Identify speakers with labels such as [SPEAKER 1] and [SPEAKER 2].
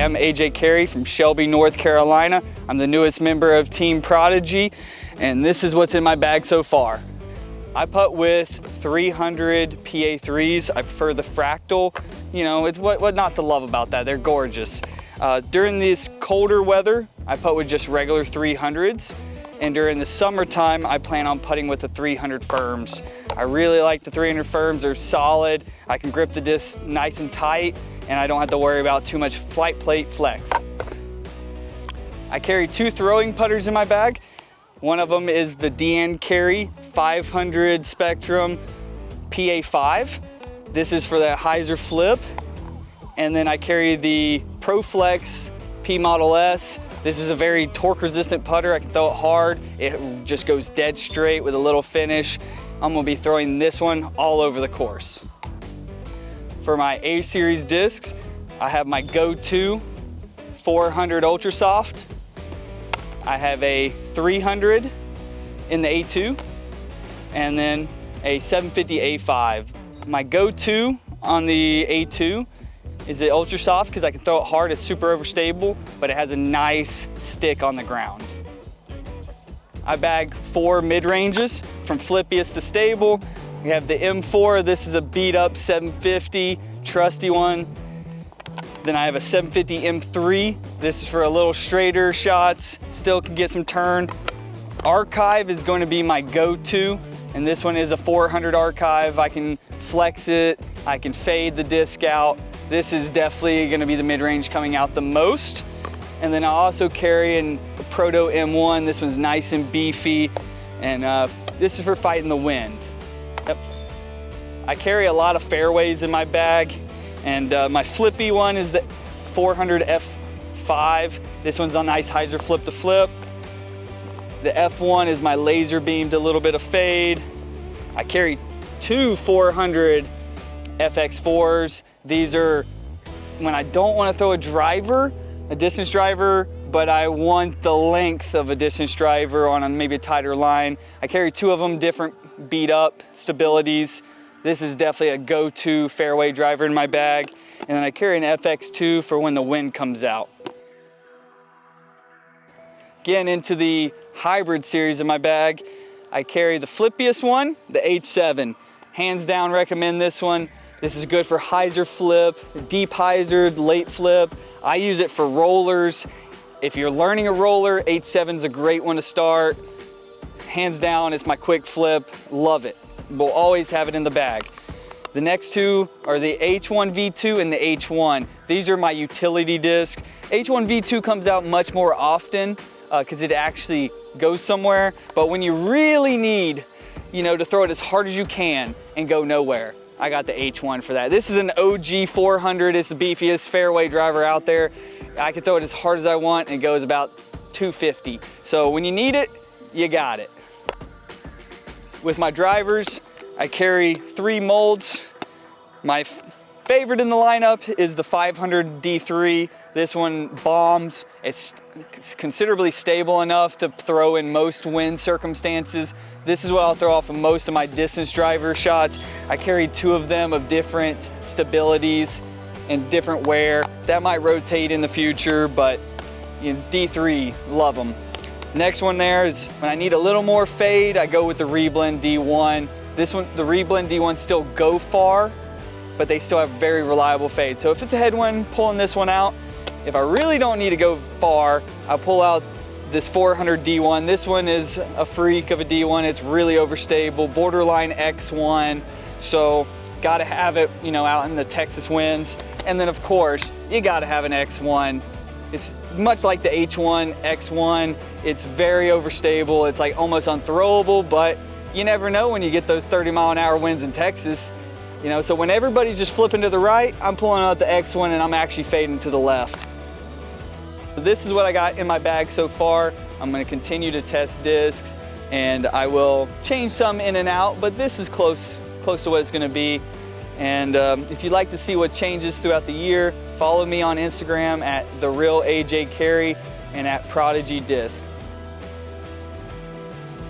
[SPEAKER 1] am AJ Carey from Shelby, North Carolina. I'm the newest member of Team Prodigy, and this is what's in my bag so far. I putt with 300 PA3s. I prefer the fractal. You know, it's what not to love about that. They're gorgeous. During this colder weather, I putt with just regular 300s. And during the summertime, I plan on putting with the 300 firms. I really like the 300 firms. They're solid. I can grip the disc nice and tight, and I don't have to worry about too much flight plate flex. I carry 2 throwing putters in my bag. One of them is the AJ Carey 500 Spectrum PA5. This is for that hyzer flip. And then I carry the ProFlex P Model S. This is a very torque resistant putter. I can throw it hard. It just goes dead straight with a little finish. I'm gonna be throwing this one all over the course. For my A series discs, I have my go-to 400 Ultra Soft. I have a 300 in the A2, and then a 750 A5. My go-to on the A2 is the Ultra Soft because I can throw it hard. It's super overstable, but it has a nice stick on the ground. I bag 4 mid-ranges from flippiest to stable. We have the M4. This is a beat up 750, trusty one. Then I have a 750 M3. This is for a little straighter shots, still can get some turn. Archive is going to be my go-to, and this one is a 400 Archive. I can flex it, I can fade the disc out. This is definitely gonna be the mid-range coming out the most. And then I also carry a Proto M1. This one's nice and beefy, and this is for fighting the wind. Yep. I carry a lot of fairways in my bag, and my flippy one is the 400 F5. This one's a nice hyzer flip to flip. The F1 is my laser beamed, a little bit of fade. I carry 2 400 FX4s. These are when I don't want to throw a driver, a distance driver, but I want the length of a distance driver on maybe a tighter line. I carry 2 of them, different beat up stabilities. This is definitely a go-to fairway driver in my bag. And then I carry an FX2 for when the wind comes out. Getting into the hybrid series in my bag, I carry the flippiest one, the H7. Hands down recommend this one. This is good for hyzer flip, deep hyzer, late flip. I use it for rollers. If you're learning a roller, H7's a great one to start. Hands down, it's my quick flip, love it. We'll always have it in the bag. The next 2 are the H1 V2 and the H1. These are my utility discs. H1 V2 comes out much more often because it actually goes somewhere, but when you really need, to throw it as hard as you can and go nowhere, I got the H1 for that. This is an OG 400. It's the beefiest fairway driver out there. I can throw it as hard as I want, and it goes about 250. So when you need it, you got it. With my drivers, I carry 3 molds. My favorite in the lineup is the 500 D3. This one bombs. It's considerably stable enough to throw in most wind circumstances. This is what I'll throw off of most of my distance driver shots. I carry 2 of them of different stabilities and different wear. That might rotate in the future, but D3, love them. Next one there is when I need a little more fade, I go with the Reblend D1. This one, the Reblend D1 still go far, but they still have very reliable fade. So if it's a headwind, pulling this one out. If I really don't need to go far, I'll pull out this 400 D1. This one is a freak of a D1. It's really overstable, borderline X1. So gotta have it, out in the Texas winds. And then of course, you gotta have an X1. It's much like the H1, X1. It's very overstable. It's like almost unthrowable, but you never know when you get those 30-mile-an-hour winds in Texas. So when everybody's just flipping to the right, I'm pulling out the X1 and I'm actually fading to the left. This is what I got in my bag so far. I'm gonna continue to test discs, and I will change some in and out, but this is close to what it's gonna be. And if you'd like to see what changes throughout the year, follow me on Instagram at @TheRealAJ Carey and at Prodigy Disc.